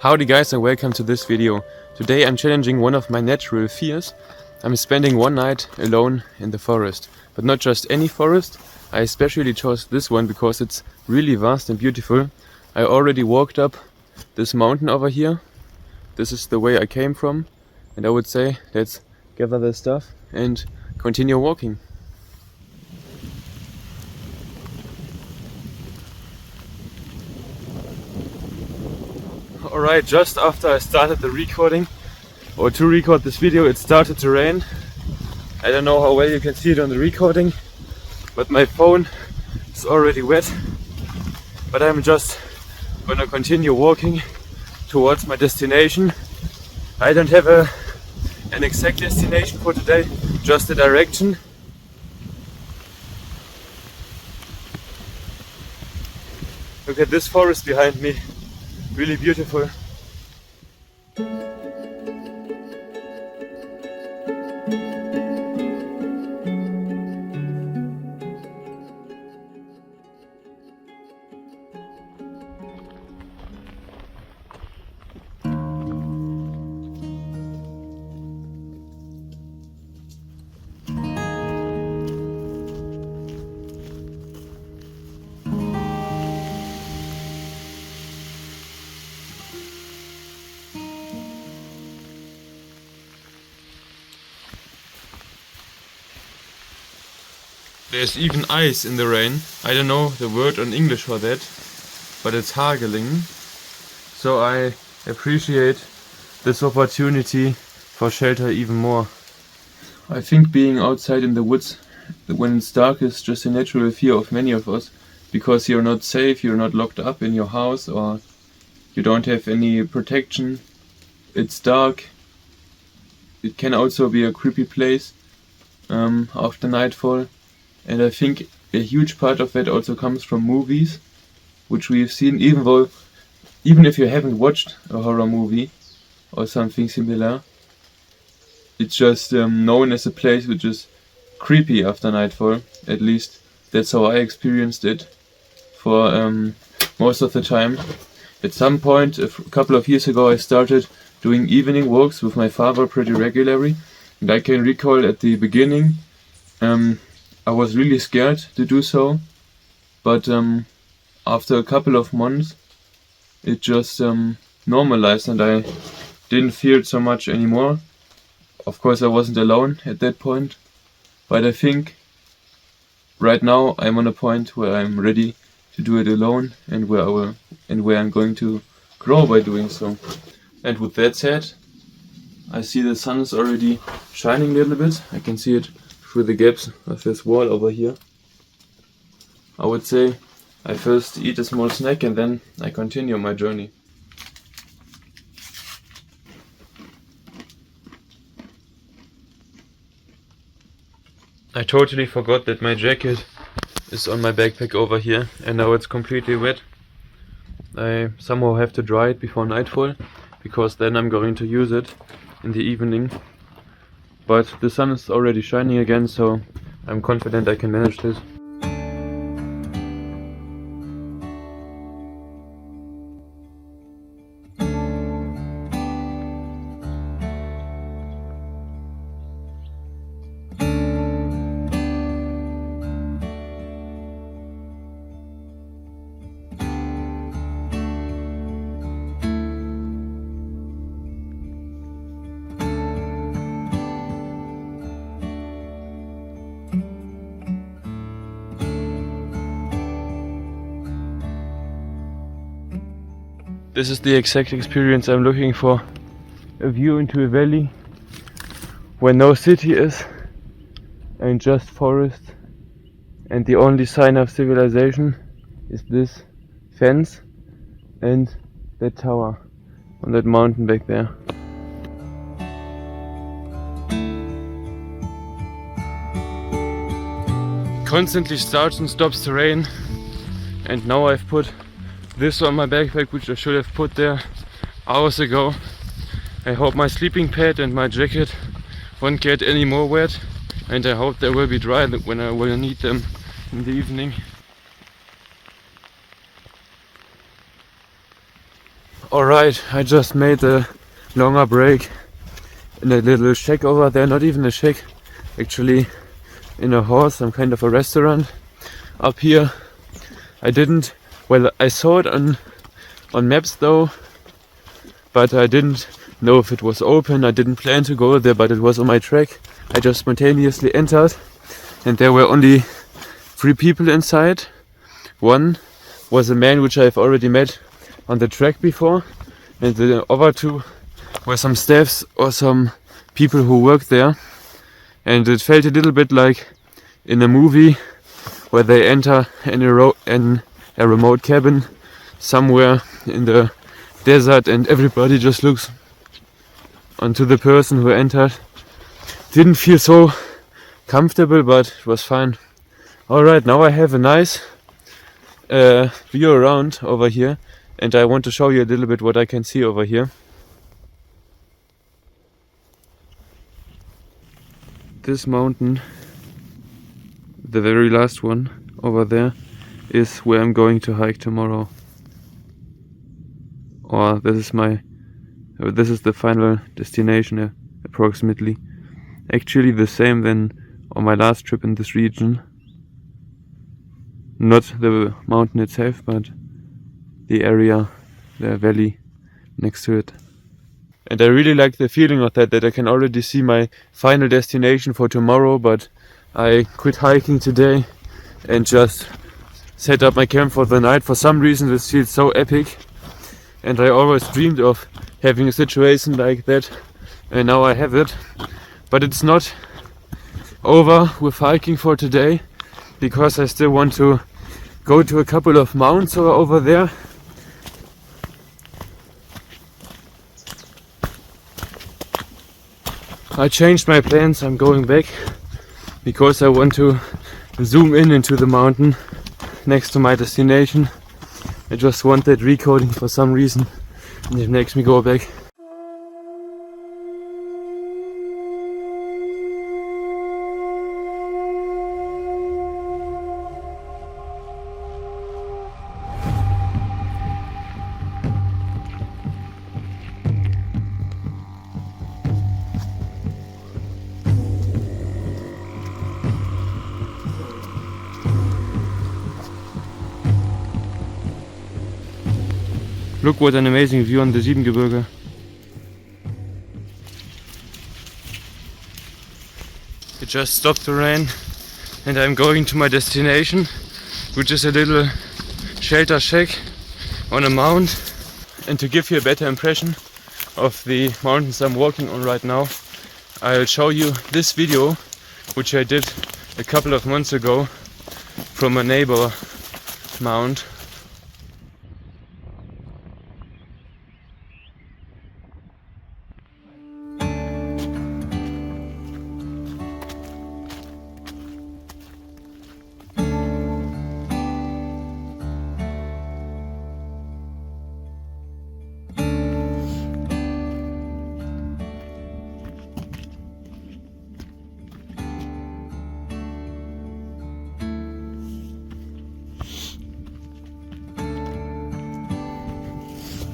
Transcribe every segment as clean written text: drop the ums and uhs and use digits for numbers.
Howdy guys and welcome to this video. Today I'm challenging one of my natural fears. I'm spending one night alone in the forest. But not just any forest, I especially chose this one because it's really vast and beautiful. I already walked up this mountain over here. This is the way I came from. And I would say let's gather the stuff and continue walking. Alright, just after I started the recording, or to record this video, it started to rain. I don't know how well you can see it on the recording, but my phone is already wet. But I'm just gonna continue walking towards my destination. I don't have an exact destination for today, just a direction. Look at this forest behind me. Really beautiful. There's even ice in the rain. I don't know the word in English for that, but it's hageling. So I appreciate this opportunity for shelter even more. I think being outside in the woods when it's dark is just a natural fear of many of us, because you're not safe, you're not locked up in your house, or you don't have any protection. It's dark. It can also be a creepy place after nightfall. And I think a huge part of that also comes from movies, which we've seen, even if you haven't watched a horror movie or something similar, it's just known as a place which is creepy after nightfall. At least that's how I experienced it for most of the time. At some point, a couple of years ago, I started doing evening walks with my father pretty regularly, and I can recall at the beginning I was really scared to do so, but after a couple of months it just normalized and I didn't fear it so much anymore. Of course I wasn't alone at that point, but I think right now I'm on a point where I'm ready to do it alone and where I'm going to grow by doing so. And with that said, I see the sun is already shining a little bit. I can see it through the gaps of this wall over here. I would say I first eat a small snack and then I continue my journey. I totally forgot that my jacket is on my backpack over here and now it's completely wet. I somehow have to dry it before nightfall, because then I'm going to use it in the evening. But the sun is already shining again, so I'm confident I can manage this. This is the exact experience I'm looking for. A view into a valley where no city is and just forest, and the only sign of civilization is this fence and that tower on that mountain back there. Constantly starts and stops the rain, and now I've put this on my backpack, which I should have put there hours ago. I hope my sleeping pad and my jacket won't get any more wet, and I hope they will be dry when I will need them in the evening. Alright, I just made a longer break in a little shack over there, not even a shack, actually in a hall, some kind of a restaurant up here. I saw it on maps though, but I didn't know if it was open. I didn't plan to go there, but it was on my track. I just spontaneously entered and there were only 3 people inside. One was a man which I've already met on the track before, and the other 2 were some staffs or some people who work there. And it felt a little bit like in a movie where they enter in a remote cabin somewhere in the desert and everybody just looks onto the person who entered. Didn't feel so comfortable, but it was fine. Alright, now I have a nice view around over here, and I want to show you a little bit what I can see over here. This mountain, the very last one over there, is where I'm going to hike tomorrow. Or this is the final destination approximately. Actually the same than on my last trip in this region. Not the mountain itself, but the area, the valley next to it. And I really like the feeling of that I can already see my final destination for tomorrow, but I quit hiking today and just set up my camp for the night. For some reason this feels so epic, and I always dreamed of having a situation like that, and now I have it. But it's not over with hiking for today, because I still want to go to a couple of mounts over there. I changed my plans. I'm going back because I want to zoom in into the mountain next to my destination. I just want that recording for some reason, and it makes me go back. Look what an amazing view on the Siebengebirge. It just stopped the rain and I'm going to my destination, which is a little shelter shack on a mount. And to give you a better impression of the mountains I'm walking on right now, I'll show you this video, which I did a couple of months ago from a neighbor mount.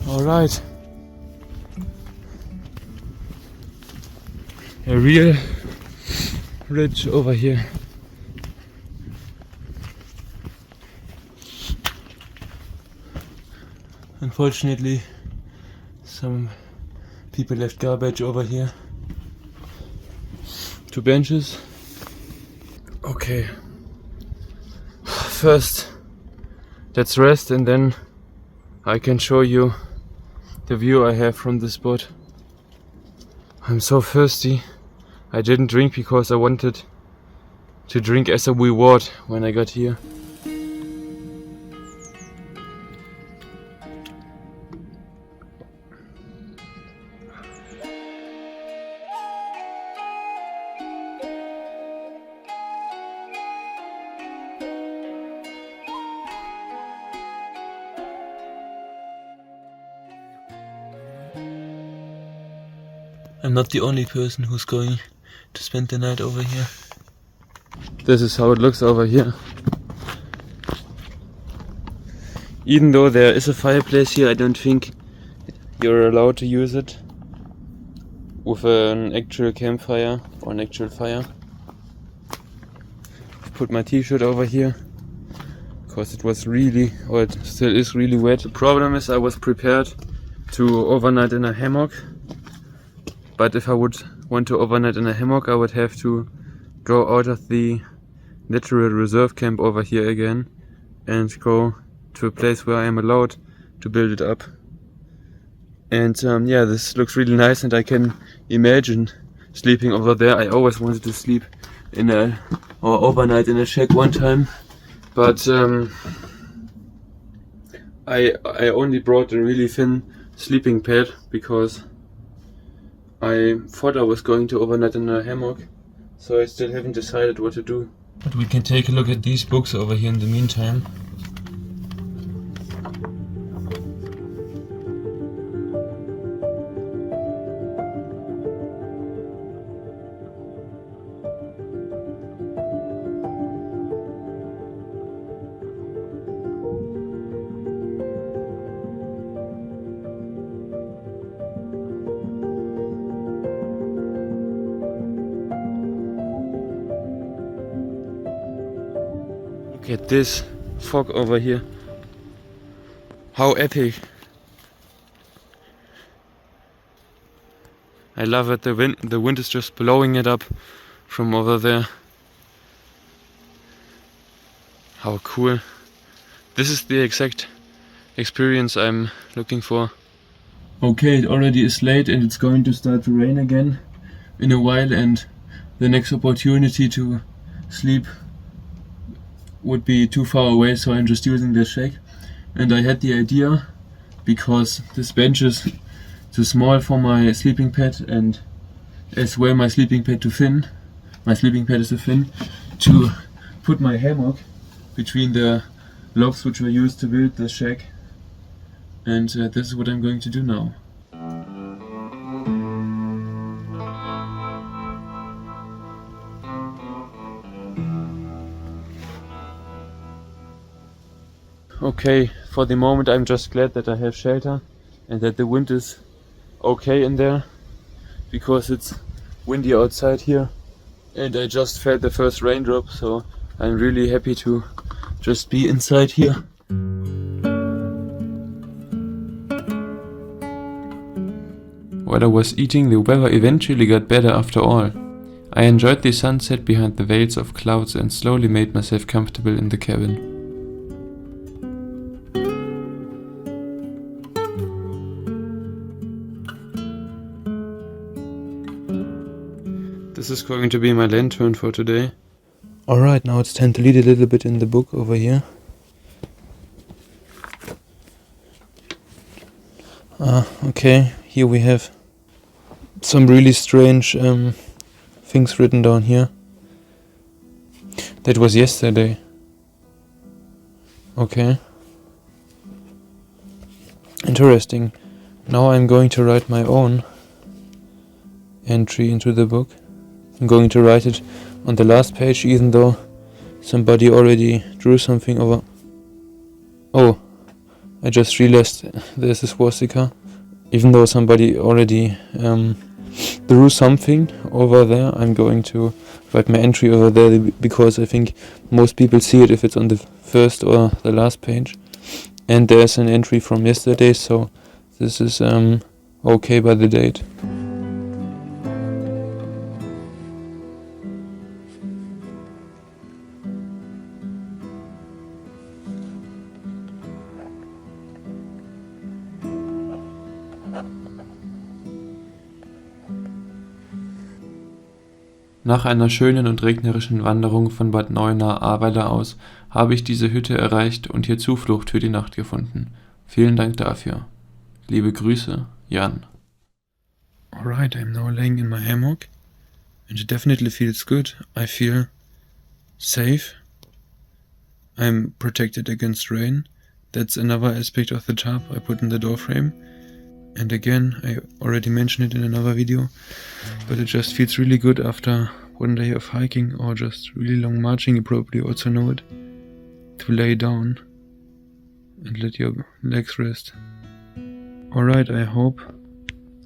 Alright, a real ridge over here. Unfortunately, some people left garbage over here. 2 benches. Okay, first let's rest and then I can show you the view I have from this spot. I'm so thirsty. I didn't drink because I wanted to drink as a reward when I got here. I'm not the only person who's going to spend the night over here. This is how it looks over here. Even though there is a fireplace here, I don't think you're allowed to use it with an actual campfire or an actual fire. Put my t-shirt over here because it was really, or it still is really wet. The problem is I was prepared to overnight in a hammock, but if I would want to overnight in a hammock I would have to go out of the natural reserve camp over here again and go to a place where I am allowed to build it up. And yeah, this looks really nice and I can imagine sleeping over there. I always wanted to sleep in a, or overnight in a shack one time, but I only brought a really thin sleeping pad because I thought I was going to overnight in a hammock, so I still haven't decided what to do. But we can take a look at these books over here in the meantime. Look at this fog over here. How epic. I love it. The wind is just blowing it up from over there. How cool. This is the exact experience I'm looking for. Okay, it already is late and it's going to start to rain again in a while, and the next opportunity to sleep would be too far away, so I'm just using the shack. And I had the idea, because this bench is too small for my sleeping pad and as well my sleeping pad is too thin, to put my hammock between the logs which were used to build the shack. And this is what I'm going to do now. Okay, for the moment I'm just glad that I have shelter and that the wind is okay in there, because it's windy outside here and I just felt the first raindrop, so I'm really happy to just be inside here. While I was eating, the weather eventually got better after all. I enjoyed the sunset behind the veils of clouds and slowly made myself comfortable in the cabin. This is going to be my lantern for today. Alright, now it's time to read a little bit in the book over here. Okay, here we have some really strange things written down here. That was yesterday. Okay. Interesting. Now I'm going to write my own entry into the book. I'm going to write it on the last page, even though somebody already drew something over. Oh, I just realized there's a swastika. Even though somebody already drew something over there, I'm going to write my entry over there, because I think most people see it if it's on the first or the last page. And there's an entry from yesterday, so this is okay by the date. Nach einer schönen und regnerischen Wanderung von Bad Neuenahr-Ahrweiler aus habe ich diese Hütte erreicht und hier Zuflucht für die Nacht gefunden. Vielen Dank dafür. Liebe Grüße, Jan. Alright, I'm now laying in my hammock and it definitely feels good. I feel safe. I'm protected against rain. That's another aspect of the tarp I put in the door frame. And again, I already mentioned it in another video, but it just feels really good after one day of hiking or just really long marching, you probably also know it, to lay down and let your legs rest. Alright, I hope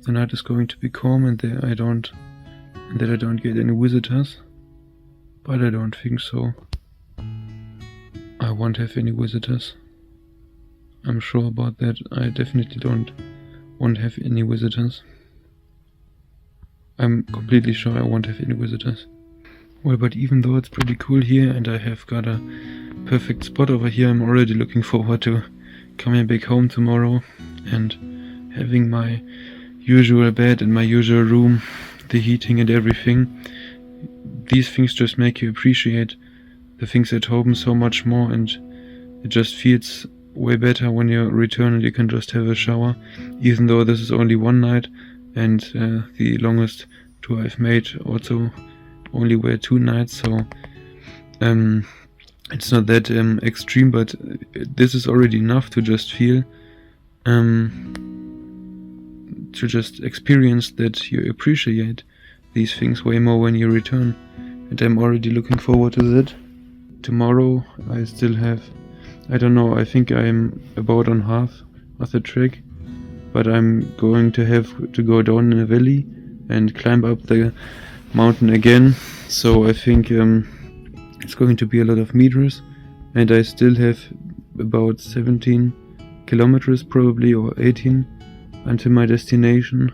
the night is going to be calm and that I don't get any visitors. But I don't think so. I won't have any visitors. I'm sure about that. I definitely won't have any visitors. I'm completely sure I won't have any visitors. Well, but even though it's pretty cool here and I have got a perfect spot over here, I'm already looking forward to coming back home tomorrow and having my usual bed and my usual room, the heating and everything. These things just make you appreciate the things at home so much more, and it just feels way better when you return and you can just have a shower, even though this is only one night and the longest tour I've made also only were 2 nights, so it's not that extreme, but this is already enough to just feel to just experience that you appreciate these things way more when you return, and I'm already looking forward to that. Tomorrow I still have, I don't know, I think I'm about on half of the trek, but I'm going to have to go down in a valley and climb up the mountain again, so I think it's going to be a lot of meters, and I still have about 17 kilometers probably, or 18, until my destination,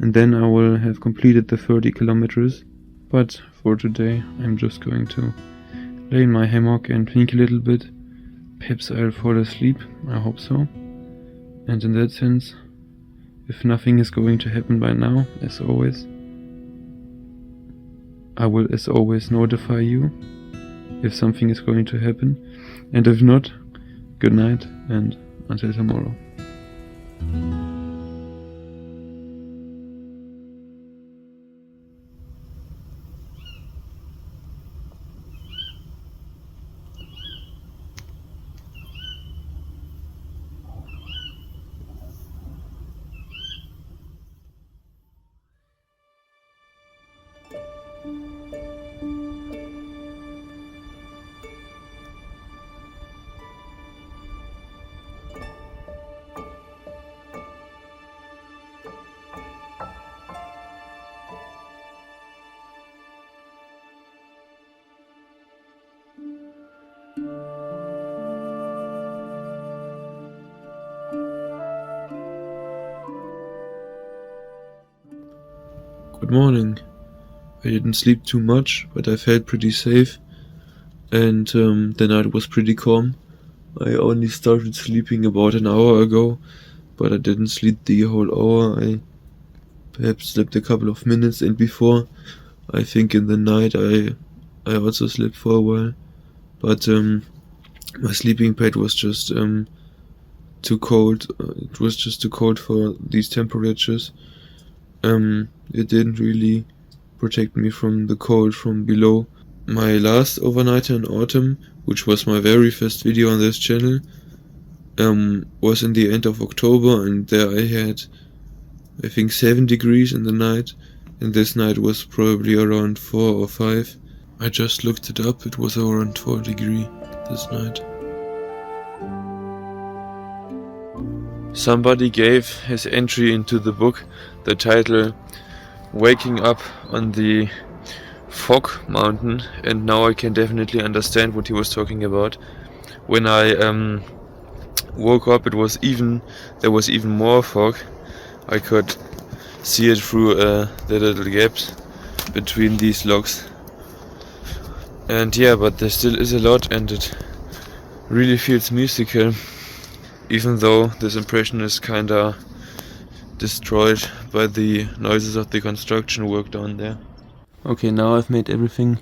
and then I will have completed the 30 kilometers. But for today I'm just going to lay in my hammock and think a little bit. Perhaps I'll fall asleep, I hope so. And in that sense, if nothing is going to happen by now, as always, I will as always notify you if something is going to happen, and if not, good night and until tomorrow. Good morning. I didn't sleep too much, but I felt pretty safe, and the night was pretty calm. I only started sleeping about an hour ago, but I didn't sleep the whole hour. I perhaps slept a couple of minutes, and before, I think in the night I also slept for a while, but my sleeping pad was just too cold. It was just too cold for these temperatures. It didn't really protect me from the cold from below. My last overnighter in autumn, which was my very first video on this channel, was in the end of October, and there I had, I think, 7 degrees in the night, and this night was probably around 4 or 5. I just looked it up, it was around 4 degrees this night. Somebody gave his entry into the book the title Waking Up on the Fog Mountain, and now I can definitely understand what he was talking about. When I woke up, there was even more fog. I could see it through the little gaps between these logs. And yeah, but there still is a lot, and it really feels mystical, even though this impression is kinda destroyed by the noises of the construction work down there. Okay, now I've made everything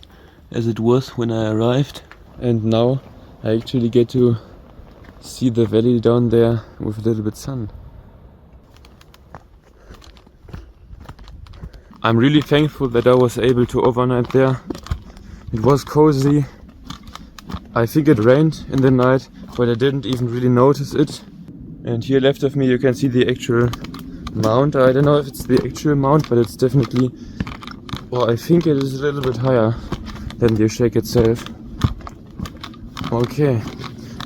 as it was when I arrived, and now I actually get to see the valley down there with a little bit sun. I'm really thankful that I was able to overnight there. It was cozy. I think it rained in the night, but I didn't even really notice it. And here left of me you can see the actual mount. I don't know if it's the actual mount, but it's definitely, well, I think it is a little bit higher than the shack itself. Okay,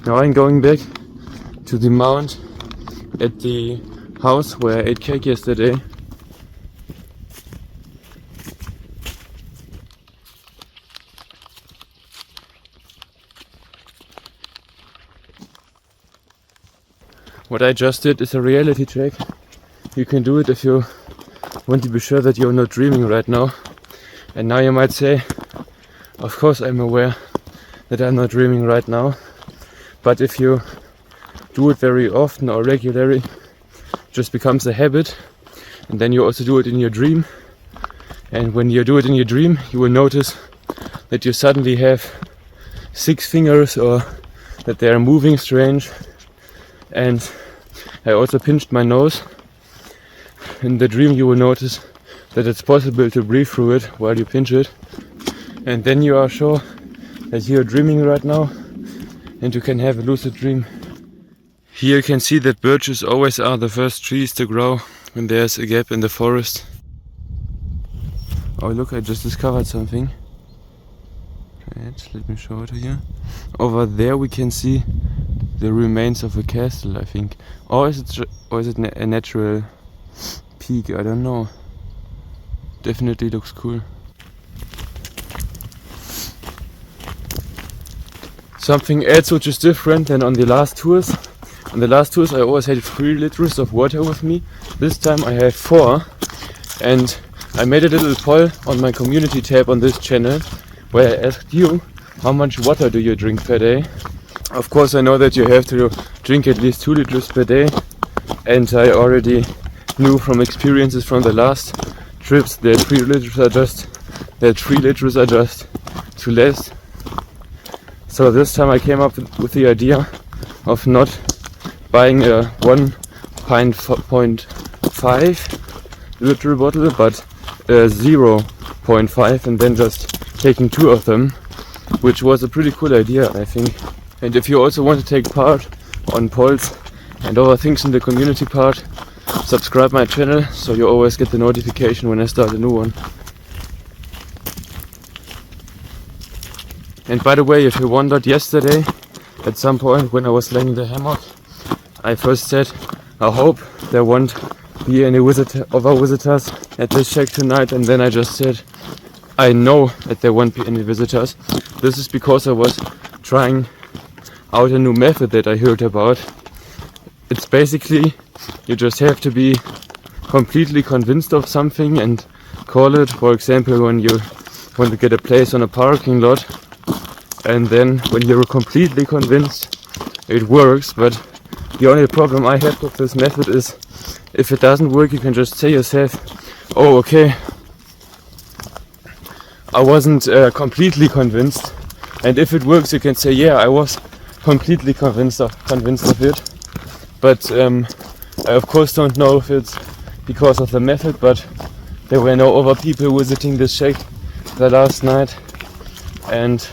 now I'm going back to the mount at the house where I ate cake yesterday. What I just did is a reality check. You can do it if you want to be sure that you're not dreaming right now. And now you might say, of course I'm aware that I'm not dreaming right now. But if you do it very often or regularly, it just becomes a habit. And then you also do it in your dream. And when you do it in your dream, you will notice that you suddenly have 6 fingers or that they are moving strange. And I also pinched my nose. In the dream you will notice that it's possible to breathe through it while you pinch it. And then you are sure that you're dreaming right now and you can have a lucid dream. Here you can see that birches always are the first trees to grow when there's a gap in the forest. Oh look, I just discovered something. Wait, let me show it to you. Over there we can see the remains of a castle, I think. Or is it a natural peak? I don't know. Definitely looks cool. Something else which is different than on the last tours. On the last tours I always had 3 liters of water with me. This time I have 4. And I made a little poll on my community tab on this channel where I asked you, how much water do you drink per day? Of course I know that you have to drink at least 2 liters per day. And I already knew from experiences from the last trips that 3 liters are just too less. So this time I came up with the idea of not buying a 1.5 liter bottle but a 0.5 and then just taking 2 of them, which was a pretty cool idea, I think. And if you also want to take part on polls and other things in the community part, subscribe my channel so you always get the notification when I start a new one. And by the way, if you wondered, yesterday at some point when I was laying in the hammock, I first said I hope there won't be any other visitors at this shack tonight, and then I just said I know that there won't be any visitors. This is because I was trying out a new method that I heard about. It's basically you just have to be completely convinced of something and call it. For example, when you want to get a place on a parking lot, and then when you're completely convinced, it works. But the only problem I have with this method is if it doesn't work, you can just say yourself, oh okay, I wasn't completely convinced. And if it works, you can say, yeah, I was completely convinced of it. But I of course don't know if it's because of the method, but there were no other people visiting this shack the last night. And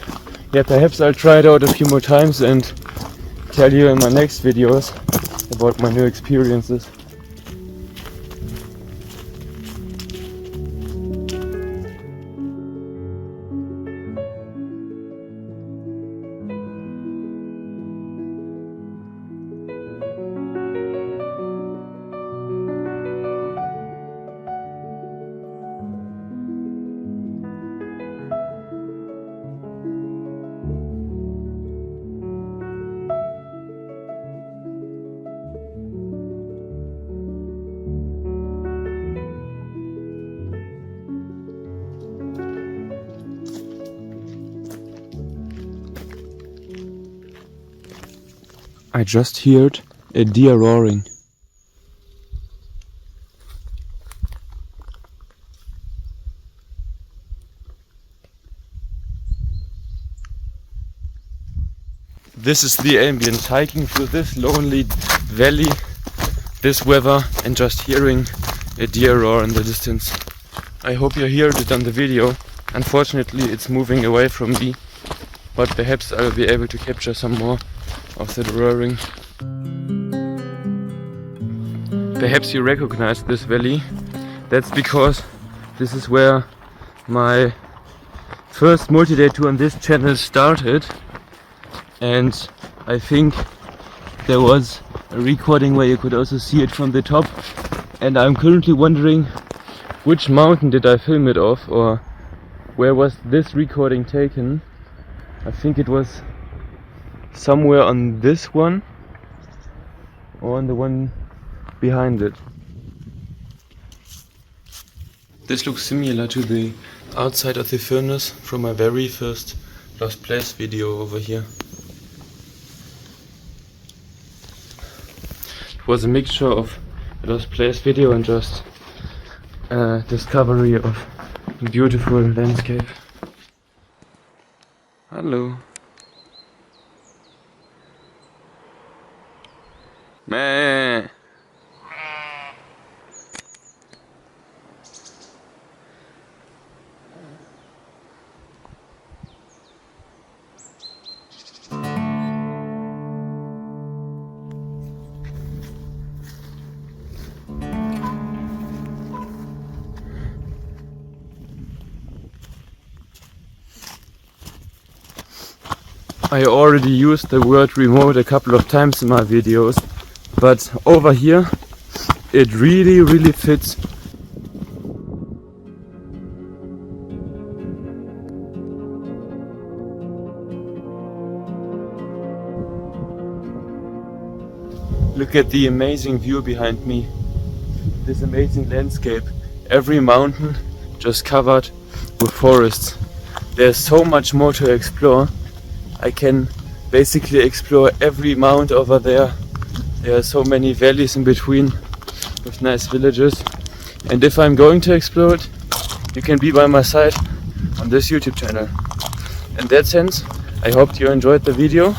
yeah, perhaps I'll try it out a few more times and tell you in my next videos about my new experiences. I just heard a deer roaring. This is the ambience, hiking through this lonely valley, this weather, and just hearing a deer roar in the distance. I hope you heard it on the video. Unfortunately it's moving away from me, but perhaps I will be able to capture some more of that roaring. Perhaps you recognize this valley. That's because this is where my first multi-day tour on this channel started, and I think there was a recording where you could also see it from the top. And I'm currently wondering which mountain did I film it off, or where was this recording taken. I think it was somewhere on this one or on the one behind it. This looks similar to the outside of the furnace from my very first Lost Place video over here. It was a mixture of a Lost Place video and just discovery of a beautiful landscape. Hello. Meh. I already used the word remote a couple of times in my videos, but over here it really fits. Look at the amazing view behind me, this amazing landscape. Every mountain just covered with forests. There's so much more to explore. I can basically explore every mount over there. There are so many valleys in between with nice villages. And if I'm going to explore it, you can be by my side on this YouTube channel. In that sense, I hope you enjoyed the video.